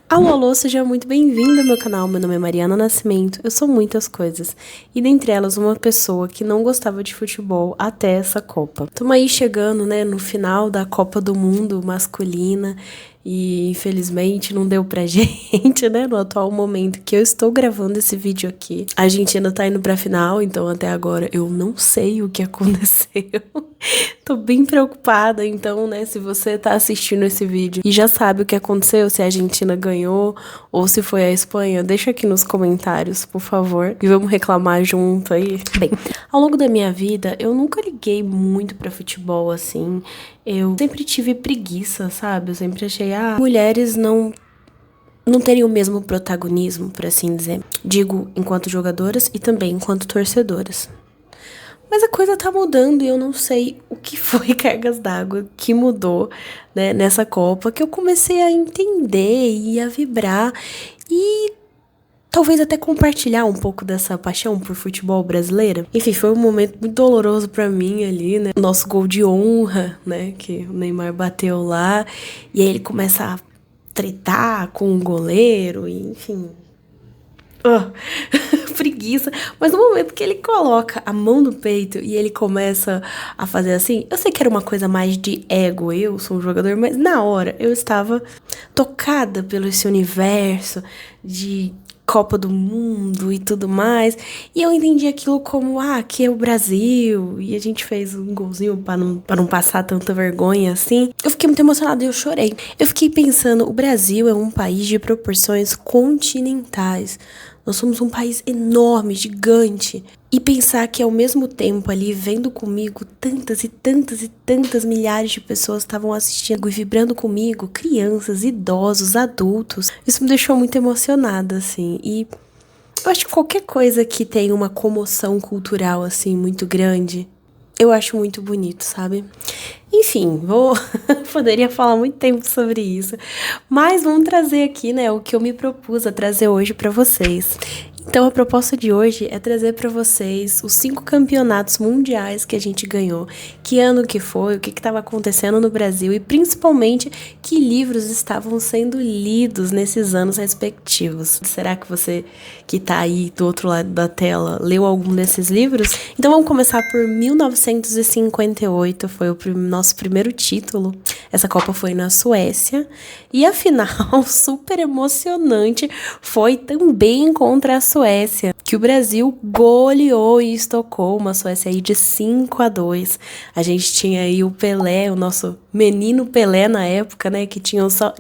Alô, alô, seja muito bem-vindo ao meu canal. Meu nome é Mariana Nascimento. Eu sou muitas coisas. E dentre elas, uma pessoa que não gostava de futebol até essa Copa. Estamos aí chegando, né, no final da Copa do Mundo masculina. E infelizmente não deu pra gente, né, no atual momento que eu estou gravando esse vídeo aqui. A Argentina tá indo pra final, então até agora eu não sei o que aconteceu. Tô bem preocupada, então, né, se você tá assistindo esse vídeo e já sabe o que aconteceu, se a Argentina ganhou ou se foi a Espanha, deixa aqui nos comentários, por favor, e vamos reclamar junto aí. Bem, ao longo da minha vida, eu nunca liguei muito pra futebol, assim. Eu sempre tive preguiça, sabe? Eu sempre achei, mulheres não teriam o mesmo protagonismo, por assim dizer. Digo, enquanto jogadoras e também enquanto torcedoras. Mas a coisa tá mudando e eu não sei o que foi cargas d'água que mudou, né, nessa Copa, que eu comecei a entender e a vibrar e talvez até compartilhar um pouco dessa paixão por futebol brasileira. Enfim, foi um momento muito doloroso pra mim ali, né? O nosso gol de honra, né, que o Neymar bateu lá e aí ele começa a tretar com o goleiro, e, enfim, preguiça. Mas no momento que ele coloca a mão no peito e ele começa a fazer assim, eu sei que era uma coisa mais de ego, eu sou um jogador, mas na hora eu estava tocada pelo esse universo de Copa do Mundo e tudo mais. E eu entendi aquilo como, aqui é o Brasil. E a gente fez um golzinho pra não passar tanta vergonha assim. Eu fiquei muito emocionada e eu chorei. Eu fiquei pensando, o Brasil é um país de proporções continentais. Nós somos um país enorme, gigante. E pensar que ao mesmo tempo ali, vendo comigo, tantas e tantas e tantas milhares de pessoas estavam assistindo e vibrando comigo, crianças, idosos, adultos. Isso me deixou muito emocionada, assim. E eu acho que qualquer coisa que tenha uma comoção cultural, assim, muito grande, eu acho muito bonito, sabe? Enfim, poderia falar muito tempo sobre isso, mas vamos trazer aqui, né, o que eu me propus a trazer hoje pra vocês. Então, a proposta de hoje é trazer pra vocês os 5 campeonatos mundiais que a gente ganhou, que ano que foi, o que estava acontecendo no Brasil e principalmente que livros estavam sendo lidos nesses anos respectivos. Será que você que tá aí do outro lado da tela leu algum desses livros? Então vamos começar por 1958, foi o nosso primeiro título. Essa Copa foi na Suécia e a final, super emocionante, foi também contra a Suécia, que o Brasil goleou e estocou uma Suécia aí de 5-2. A gente tinha aí o Pelé, o nosso menino Pelé na época, né, que tinha só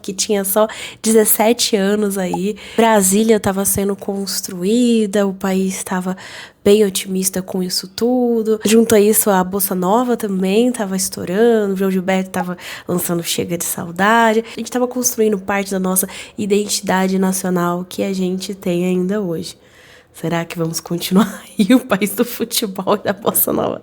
17 anos aí. Brasília estava sendo construída, o país estava bem otimista com isso tudo. Junto a isso, a Bossa Nova também tava estourando, o João Gilberto tava lançando Chega de Saudade. A gente tava construindo parte da nossa identidade nacional que a gente tem ainda hoje. Será que vamos continuar aí o país do futebol e da bossa nova?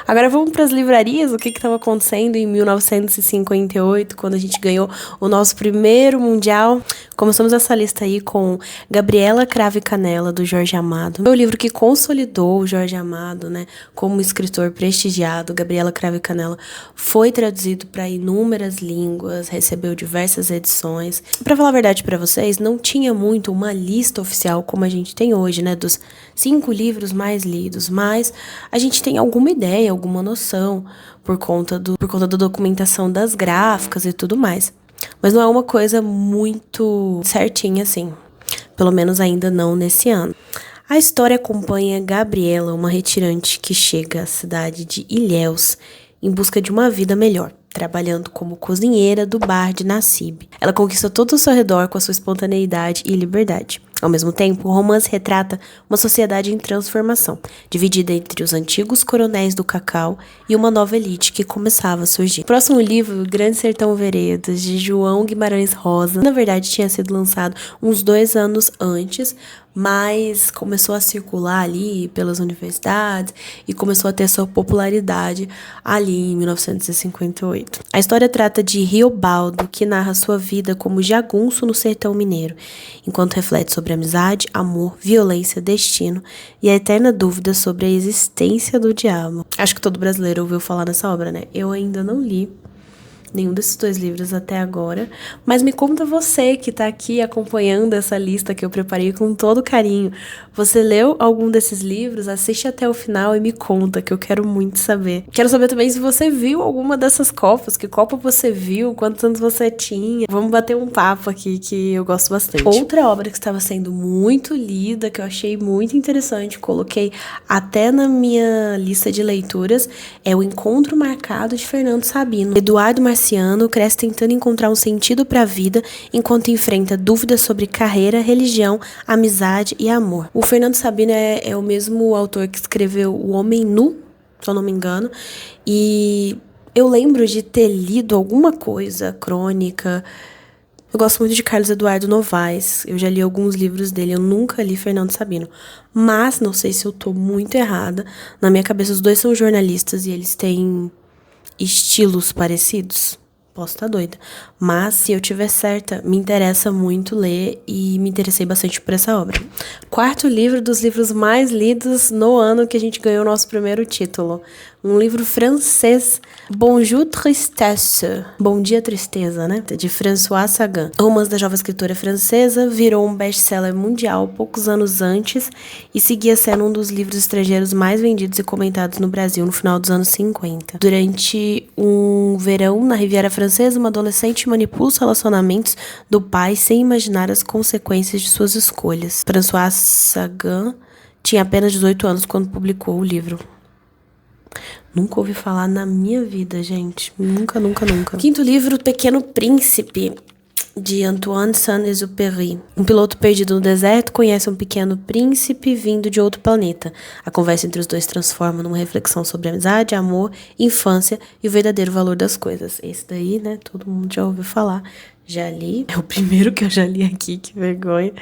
Agora vamos para as livrarias. O que estava acontecendo em 1958, quando a gente ganhou o nosso primeiro mundial? Começamos essa lista aí com Gabriela Cravo e Canela, do Jorge Amado. Foi o livro que consolidou o Jorge Amado, né, como escritor prestigiado. Gabriela Cravo e Canela foi traduzido para inúmeras línguas, recebeu diversas edições. Para falar a verdade para vocês, não tinha muito uma lista oficial como a gente tem hoje, né, dos 5 livros mais lidos, mas a gente tem alguma ideia, alguma noção por conta da documentação das gráficas e tudo mais. Mas não é uma coisa muito certinha assim, pelo menos ainda não nesse ano. A história acompanha Gabriela, uma retirante que chega à cidade de Ilhéus em busca de uma vida melhor, trabalhando como cozinheira do bar de Nassib. Ela conquista todo o seu redor com a sua espontaneidade e liberdade. Ao mesmo tempo, o romance retrata uma sociedade em transformação, dividida entre os antigos coronéis do cacau e uma nova elite que começava a surgir. O próximo livro, Grande Sertão Veredas, de João Guimarães Rosa, na verdade tinha sido lançado uns 2 anos antes, mas começou a circular ali pelas universidades e começou a ter sua popularidade ali em 1958. A história trata de Riobaldo, que narra sua vida como jagunço no sertão mineiro, enquanto reflete sobre amizade, amor, violência, destino e a eterna dúvida sobre a existência do diabo. Acho que todo brasileiro ouviu falar nessa obra, né? Eu ainda não li. nenhum desses 2 livros até agora, mas me conta você que tá aqui acompanhando essa lista que eu preparei com todo carinho. Você leu algum desses livros? Assiste até o final e me conta, que eu quero muito saber. Quero saber também se você viu alguma dessas copas, que copa você viu, quantos anos você tinha. Vamos bater um papo aqui que eu gosto bastante. Outra obra que estava sendo muito lida, que eu achei muito interessante, coloquei até na minha lista de leituras, é O Encontro Marcado de Fernando Sabino. Eduardo Marciano cresce tentando encontrar um sentido para a vida enquanto enfrenta dúvidas sobre carreira, religião, amizade e amor. O Fernando Sabino é o mesmo autor que escreveu O Homem Nu, se eu não me engano, e eu lembro de ter lido alguma coisa, crônica. Eu gosto muito de Carlos Eduardo Novaes, eu já li alguns livros dele, eu nunca li Fernando Sabino. Mas, não sei se eu tô muito errada, na minha cabeça os 2 são jornalistas e eles têm estilos parecidos. Posso estar doida. Mas, se eu tiver certa, me interessa muito ler e me interessei bastante por essa obra. 4º livro dos livros mais lidos no ano que a gente ganhou o nosso primeiro título. Um livro francês, Bonjour Tristesse, Bom Dia Tristeza, né? De François Sagan. O romance da jovem escritora francesa virou um best-seller mundial poucos anos antes e seguia sendo um dos livros estrangeiros mais vendidos e comentados no Brasil no final dos anos 50. Durante um verão na Riviera Francesa, uma adolescente manipula os relacionamentos do pai sem imaginar as consequências de suas escolhas. François Sagan tinha apenas 18 anos quando publicou o livro. Nunca ouvi falar na minha vida, gente. Nunca, nunca, nunca. 5º livro, Pequeno Príncipe, de Antoine Saint-Exupéry. Um piloto perdido no deserto conhece um pequeno príncipe vindo de outro planeta. A conversa entre os 2 transforma numa reflexão sobre amizade, amor, infância e o verdadeiro valor das coisas. Esse daí, né, todo mundo já ouviu falar. Já li. É o primeiro que eu já li aqui, que vergonha.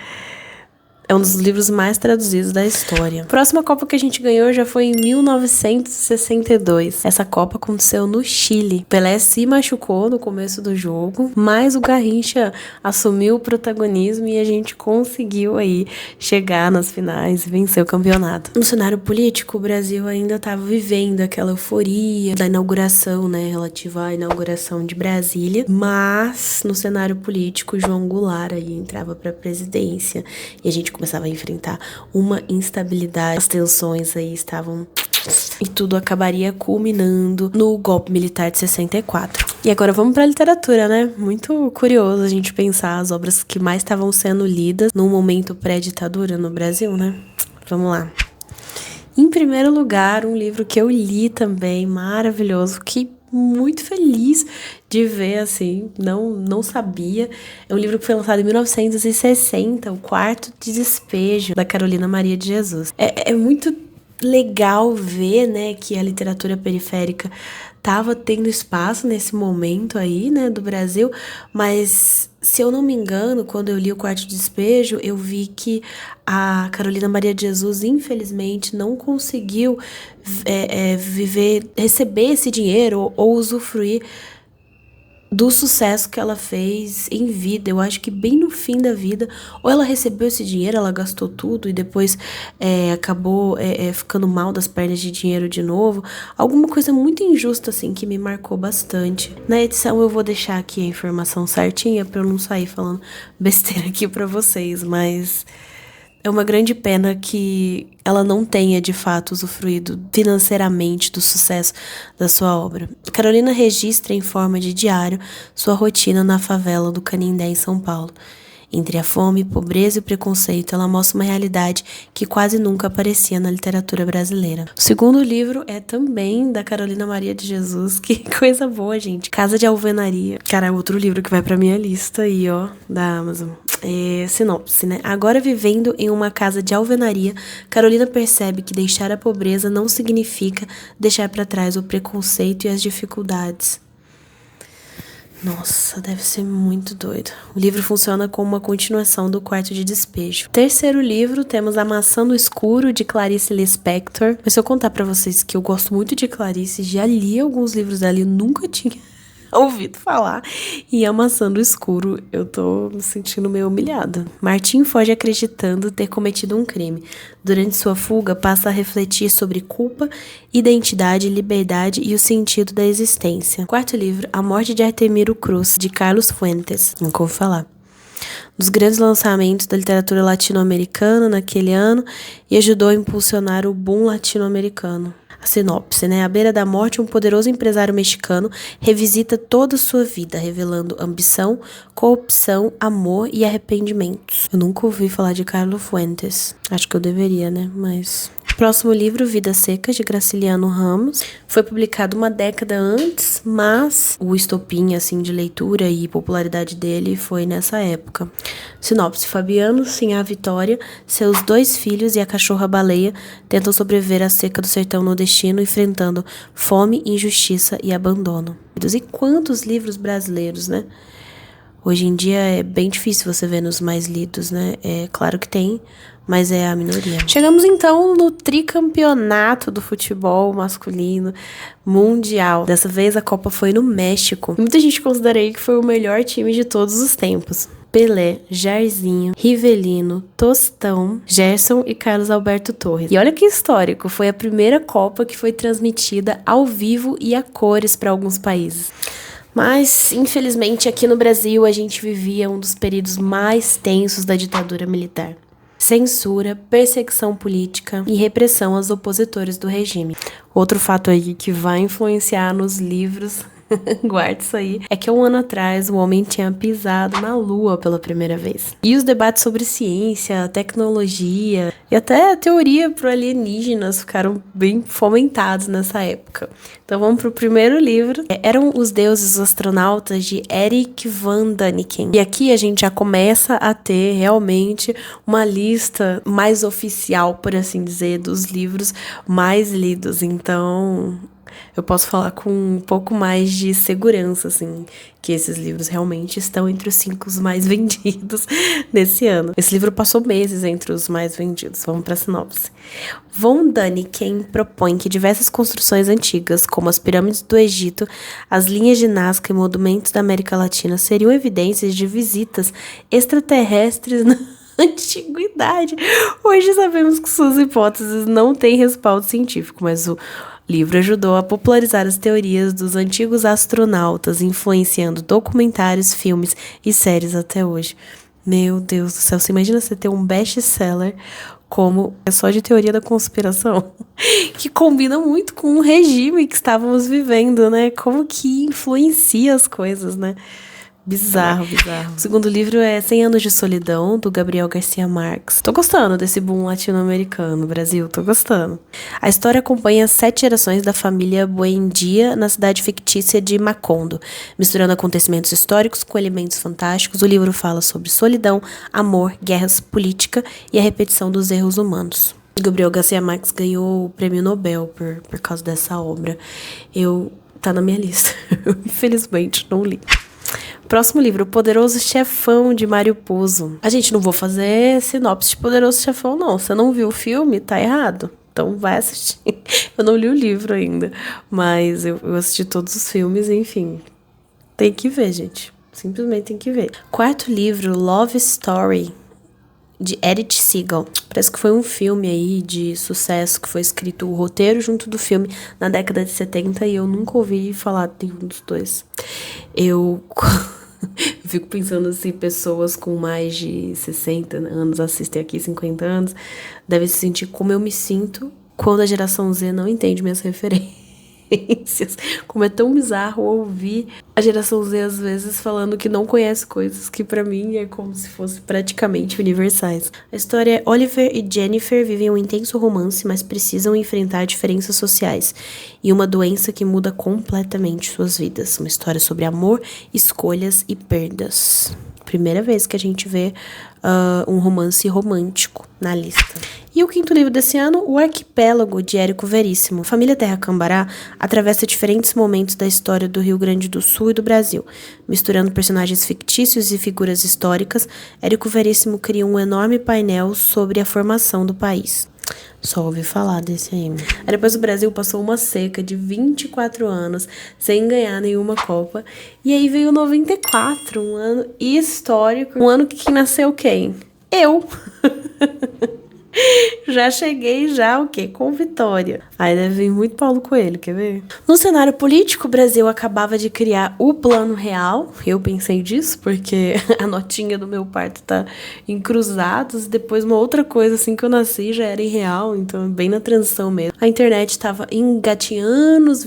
É um dos livros mais traduzidos da história. A próxima Copa que a gente ganhou já foi em 1962. Essa Copa aconteceu no Chile. Pelé se machucou no começo do jogo, mas o Garrincha assumiu o protagonismo e a gente conseguiu aí chegar nas finais e vencer o campeonato. No cenário político, o Brasil ainda estava vivendo aquela euforia da inauguração, né, relativa à inauguração de Brasília, mas no cenário político, João Goulart aí entrava para a presidência e a gente começava a enfrentar uma instabilidade. As tensões aí estavam... E tudo acabaria culminando no golpe militar de 64. E agora vamos pra literatura, né? Muito curioso a gente pensar as obras que mais estavam sendo lidas num momento pré-ditadura no Brasil, né? Vamos lá. Em primeiro lugar, um livro que eu li também, maravilhoso, que muito feliz de ver, assim, não sabia. É um livro que foi lançado em 1960, O Quarto de Despejo, da Carolina Maria de Jesus. É muito legal ver, né, que a literatura periférica estava tendo espaço nesse momento aí, né, do Brasil, mas se eu não me engano, quando eu li O Quarto de Despejo, eu vi que a Carolina Maria de Jesus, infelizmente, não conseguiu receber esse dinheiro ou usufruir do sucesso que ela fez em vida. Eu acho que bem no fim da vida, ou ela recebeu esse dinheiro, ela gastou tudo e depois acabou ficando mal das pernas de dinheiro de novo. Alguma coisa muito injusta, assim, que me marcou bastante. Na edição eu vou deixar aqui a informação certinha pra eu não sair falando besteira aqui pra vocês, mas... é uma grande pena que ela não tenha, de fato, usufruído financeiramente do sucesso da sua obra. Carolina registra em forma de diário sua rotina na favela do Canindé, em São Paulo. Entre a fome, pobreza e o preconceito, ela mostra uma realidade que quase nunca aparecia na literatura brasileira. O segundo livro é também da Carolina Maria de Jesus. Que coisa boa, gente. Casa de Alvenaria. Cara, é outro livro que vai pra minha lista aí, ó, da Amazon. Sinopse, né? Agora vivendo em uma casa de alvenaria, Carolina percebe que deixar a pobreza não significa deixar pra trás o preconceito e as dificuldades. Nossa, deve ser muito doido. O livro funciona como uma continuação do Quarto de Despejo. Terceiro livro, temos A Maçã no Escuro, de Clarice Lispector. Mas se eu contar pra vocês que eu gosto muito de Clarice, já li alguns livros dela e nunca tinha ouvido falar em Amassando o Escuro. Eu tô me sentindo meio humilhada. Martin foge acreditando ter cometido um crime. Durante sua fuga, passa a refletir sobre culpa, identidade, liberdade e o sentido da existência. Quarto livro, A Morte de Artemiro Cruz, de Carlos Fuentes. Nunca ouvi falar. Dos grandes lançamentos da literatura latino-americana naquele ano e ajudou a impulsionar o boom latino-americano. A sinopse, né? À beira da morte, um poderoso empresário mexicano revisita toda a sua vida, revelando ambição, corrupção, amor e arrependimentos. Eu nunca ouvi falar de Carlos Fuentes. Acho que eu deveria, né? Mas... Próximo livro, Vidas Secas, de Graciliano Ramos. Foi publicado uma década antes, mas o estopim, assim, de leitura e popularidade dele foi nessa época. Sinopse: Fabiano, Sinhá Vitória, seus 2 filhos e a cachorra-baleia tentam sobreviver à seca do sertão nordestino, enfrentando fome, injustiça e abandono. E quantos livros brasileiros, né? Hoje em dia é bem difícil você ver nos mais lidos, né? É claro que tem, mas é a minoria. Chegamos então no tricampeonato do futebol masculino mundial. Dessa vez a Copa foi no México. Muita gente considera aí que foi o melhor time de todos os tempos. Pelé, Jairzinho, Rivelino, Tostão, Gerson e Carlos Alberto Torres. E olha que histórico, foi a primeira Copa que foi transmitida ao vivo e a cores para alguns países. Mas, infelizmente, aqui no Brasil a gente vivia um dos períodos mais tensos da ditadura militar. Censura, perseguição política e repressão aos opositores do regime. Outro fato aí que vai influenciar nos livros, guarda isso aí, é que 1 ano atrás o homem tinha pisado na Lua pela primeira vez. E os debates sobre ciência, tecnologia e até a teoria pro alienígenas ficaram bem fomentados nessa época. Então vamos pro primeiro livro. Eram os Deuses os Astronautas, de Eric van Daniken. E aqui a gente já começa a ter realmente uma lista mais oficial, por assim dizer, dos livros mais lidos. Então eu posso falar com um pouco mais de segurança, assim, que esses livros realmente estão entre os 5 mais vendidos nesse ano. Esse livro passou meses entre os mais vendidos. Vamos para a sinopse. Von Däniken propõe que diversas construções antigas, como as pirâmides do Egito, as linhas de Nazca e monumentos da América Latina, seriam evidências de visitas extraterrestres na antiguidade. Hoje sabemos que suas hipóteses não têm respaldo científico, mas o livro ajudou a popularizar as teorias dos antigos astronautas, influenciando documentários, filmes e séries até hoje. Meu Deus do céu, você imagina você ter um best-seller como é só de teoria da conspiração, que combina muito com o regime que estávamos vivendo, né? Como que influencia as coisas, né? Bizarro, bizarro. O segundo livro é 100 Anos de Solidão, do Gabriel Garcia Marques. Tô gostando desse boom latino-americano, Brasil, tô gostando. A história acompanha 7 gerações da família Buendia na cidade fictícia de Macondo. Misturando acontecimentos históricos com elementos fantásticos, o livro fala sobre solidão, amor, guerras, política e a repetição dos erros humanos. Gabriel Garcia Marques ganhou o prêmio Nobel por causa dessa obra. Tá na minha lista. Infelizmente, não li. Próximo livro, O Poderoso Chefão, de Mário Puzo. A gente não vou fazer sinopse de Poderoso Chefão, não. Você não viu o filme? Tá errado. Então vai assistir. Eu não li o livro ainda, mas eu assisti todos os filmes, enfim. Tem que ver, gente. Simplesmente tem que ver. Quarto livro, Love Story, de Edith Segal. Parece que foi um filme aí de sucesso, que foi escrito o roteiro junto do filme na década de 70 e eu nunca ouvi falar de nenhum dos dois. Eu fico pensando assim, pessoas com mais de 60 anos assistem aqui, 50 anos, devem se sentir como eu me sinto quando a geração Z não entende minhas referências. Como é tão bizarro ouvir a geração Z às vezes falando que não conhece coisas que pra mim é como se fossem praticamente universais. A história é: Oliver e Jennifer vivem um intenso romance, mas precisam enfrentar diferenças sociais e uma doença que muda completamente suas vidas. Uma história sobre amor, escolhas e perdas. Primeira vez que a gente vê um romance romântico na lista. E o quinto livro desse ano, O Arquipélago, de Érico Veríssimo. A família Terra Cambará atravessa diferentes momentos da história do Rio Grande do Sul e do Brasil. Misturando personagens fictícios e figuras históricas, Érico Veríssimo cria um enorme painel sobre a formação do país. Só ouvi falar desse aí. Aí depois o Brasil passou uma seca de 24 anos sem ganhar nenhuma Copa. E aí veio 94, um ano histórico. Um ano que nasceu quem? Eu! Já cheguei já, o quê? Com vitória. Aí deve vir muito Paulo Coelho, quer ver? No cenário político, o Brasil acabava de criar o Plano Real. Eu pensei disso, porque a notinha do meu parto tá em cruzados. Depois uma outra coisa, assim, que eu nasci já era em real. Então, bem na transição mesmo. A internet tava engatinhando, os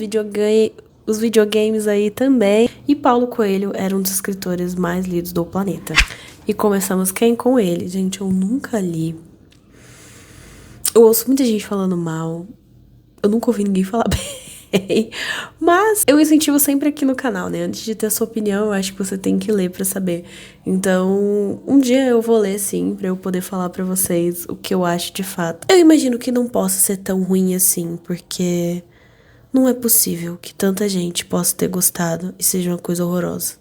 videogames aí também. E Paulo Coelho era um dos escritores mais lidos do planeta. E começamos quem? Com ele. Gente, eu nunca li. Eu ouço muita gente falando mal. Eu nunca ouvi ninguém falar bem. Mas eu incentivo sempre aqui no canal, né? Antes de ter a sua opinião, eu acho que você tem que ler pra saber. Então, um dia eu vou ler, sim, pra eu poder falar pra vocês o que eu acho de fato. Eu imagino que não possa ser tão ruim assim, porque não é possível que tanta gente possa ter gostado e seja uma coisa horrorosa.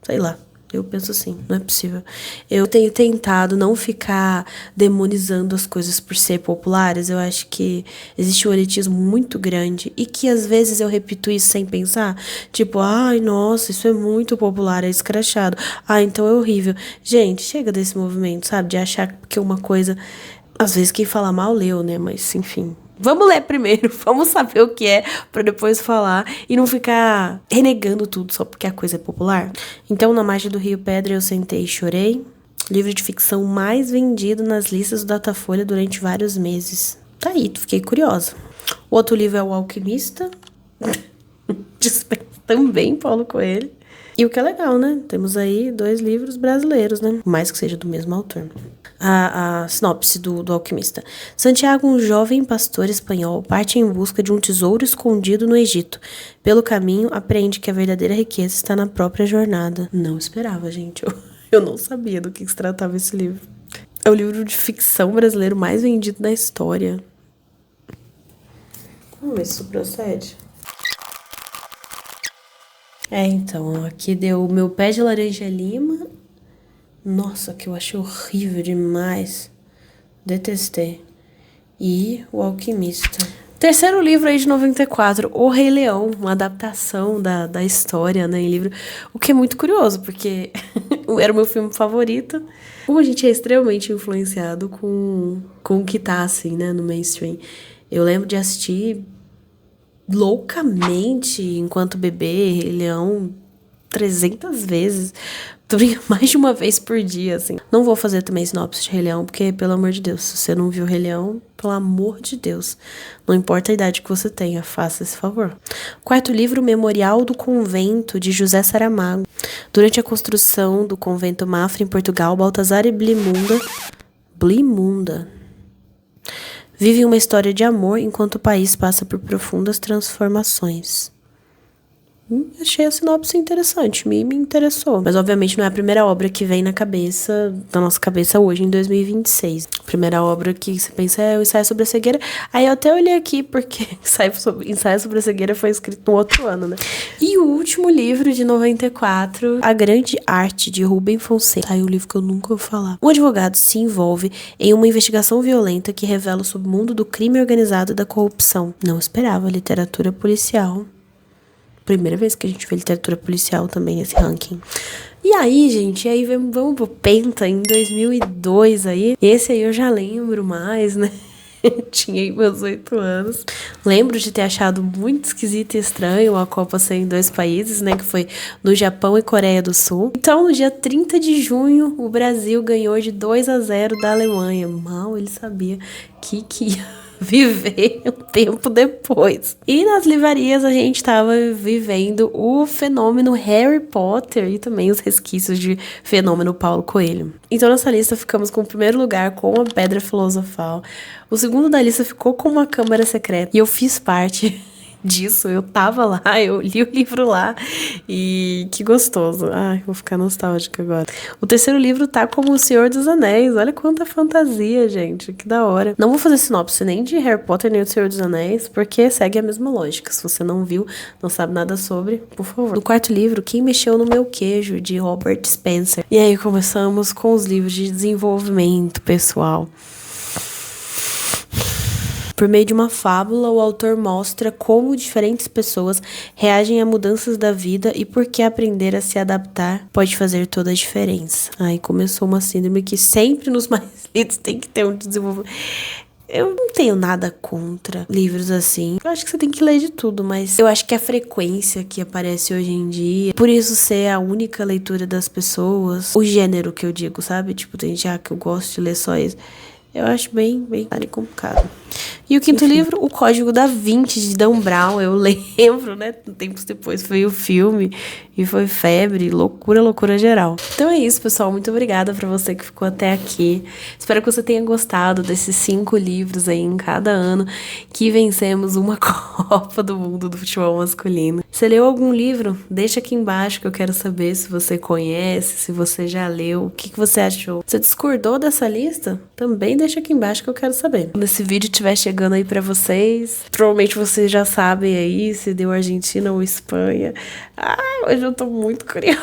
Sei lá. Eu penso assim, não é possível. Eu tenho tentado não ficar demonizando as coisas por ser populares. Eu acho que existe um elitismo muito grande e que às vezes eu repito isso sem pensar. Tipo, ai, nossa, isso é muito popular, é escrachado. Ah, então é horrível. Gente, chega desse movimento, sabe? De achar que uma coisa... Às vezes quem fala mal leu, né? Mas, enfim... Vamos ler primeiro, vamos saber o que é pra depois falar e não ficar renegando tudo só porque a coisa é popular. Então, Na Margem do Rio Pedra, eu sentei e chorei. Livro de ficção mais vendido nas listas do Datafolha durante vários meses. Tá aí, fiquei curiosa. O outro livro é O Alquimista. Dispensa também Paulo Coelho. E o que é legal, né? Temos aí 2 livros brasileiros, né? Mais que seja do mesmo autor. A sinopse do Alquimista. Santiago, um jovem pastor espanhol, parte em busca de um tesouro escondido no Egito. Pelo caminho, aprende que a verdadeira riqueza está na própria jornada. Não esperava, gente. Eu não sabia do que se tratava esse livro. É o livro de ficção brasileiro mais vendido da história. Vamos ver se isso procede. Então, aqui deu Meu Pé de Laranja Lima. Nossa, que eu achei horrível demais. Detestei. E O Alquimista. Terceiro livro aí de 94, O Rei Leão, uma adaptação da história, né, em livro. O que é muito curioso, porque era o meu filme favorito. Como a gente é extremamente influenciado com o que tá, assim, né, no mainstream. Eu lembro de assistir loucamente enquanto bebê, Rei Leão, 300 vezes. Tô brincando mais de uma vez por dia, assim. Não vou fazer também sinopse de Rei Leão, porque, pelo amor de Deus, se você não viu Rei Leão, pelo amor de Deus, não importa a idade que você tenha, faça esse favor. Quarto livro, Memorial do Convento, de José Saramago. Durante a construção do convento Mafra, em Portugal, Baltazar e Blimunda vivem uma história de amor enquanto o país passa por profundas transformações. Achei a sinopse interessante, me interessou. Mas, obviamente, não é a primeira obra que vem na nossa cabeça hoje, em 2026. A primeira obra que você pensa é o Ensaio sobre a Cegueira. Aí eu até olhei aqui, porque Ensaio sobre a Cegueira foi escrito no outro ano, né? E o último livro, de 94, A Grande Arte, de Rubem Fonseca. Aí o livro que eu nunca ouvi falar. Um advogado se envolve em uma investigação violenta que revela o submundo do crime organizado e da corrupção. Não esperava literatura policial. Primeira vez que a gente vê literatura policial também nesse ranking. E aí, gente, vamos pro Penta em 2002 aí. Esse aí eu já lembro mais, né? Tinha aí meus 8 anos. Lembro de ter achado muito esquisito e estranho a Copa ser em 2 países, né? Que foi no Japão e Coreia do Sul. Então, no dia 30 de junho, o Brasil ganhou de 2-0 da Alemanha. Mal ele sabia que ia viver um tempo depois. E nas livrarias a gente tava vivendo o fenômeno Harry Potter e também os resquícios de fenômeno Paulo Coelho. Então nessa lista ficamos com o primeiro lugar com a Pedra Filosofal. O segundo da lista ficou com uma Câmara Secreta. E eu fiz parte disso, eu tava lá, eu li o livro lá e que gostoso. Ai, vou ficar nostálgica agora. O terceiro livro tá como O Senhor dos Anéis, olha quanta fantasia, gente, que da hora. Não vou fazer sinopse nem de Harry Potter nem do Senhor dos Anéis, porque segue a mesma lógica. Se você não viu, não sabe nada sobre, por favor. No quarto livro, Quem Mexeu no Meu Queijo, de Robert Spencer. E aí começamos com os livros de desenvolvimento pessoal. Por meio de uma fábula, o autor mostra como diferentes pessoas reagem a mudanças da vida e por que aprender a se adaptar pode fazer toda a diferença. Aí começou uma síndrome que sempre nos mais lidos tem que ter um desenvolvimento. Eu não tenho nada contra livros assim. Eu acho que você tem que ler de tudo, mas eu acho que a frequência que aparece hoje em dia, por isso ser a única leitura das pessoas, o gênero que eu digo, sabe? Tipo, tem gente que eu gosto de ler só isso. Eu acho bem complicado. E o quinto livro, O Código da Vinci, de Dan Brown. Eu lembro, né? Tempos depois foi o filme e foi febre, loucura geral. Então é isso, pessoal. Muito obrigada pra você que ficou até aqui. Espero que você tenha gostado desses 5 livros aí em cada ano que vencemos uma Copa do Mundo do futebol masculino. Você leu algum livro? Deixa aqui embaixo que eu quero saber se você conhece, se você já leu, o que você achou. Você discordou dessa lista? Também deixa aqui embaixo que eu quero saber. Quando esse vídeo estiver chegando aí pra vocês, provavelmente vocês já sabem aí se deu Argentina ou Espanha. Hoje eu tô muito curiosa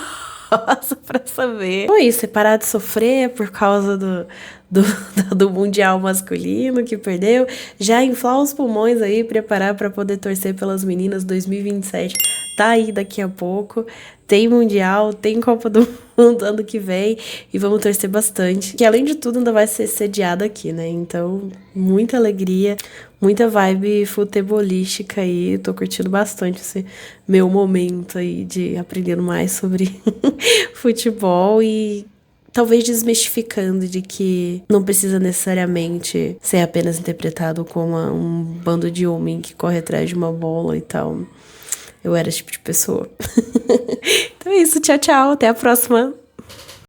pra saber. Foi isso, parar de sofrer por causa do Mundial masculino que perdeu. Já inflar os pulmões aí, preparar pra poder torcer pelas meninas 2027. Tá aí daqui a pouco. Tem Mundial, tem Copa do Mundo ano que vem e vamos torcer bastante. Que além de tudo ainda vai ser sediada aqui, né? Então, muita alegria, muita vibe futebolística aí. Tô curtindo bastante esse meu momento aí de aprendendo mais sobre futebol e talvez desmistificando de que não precisa necessariamente ser apenas interpretado como um bando de homem que corre atrás de uma bola e tal. Eu era esse tipo de pessoa. Então é isso, tchau, tchau, até a próxima.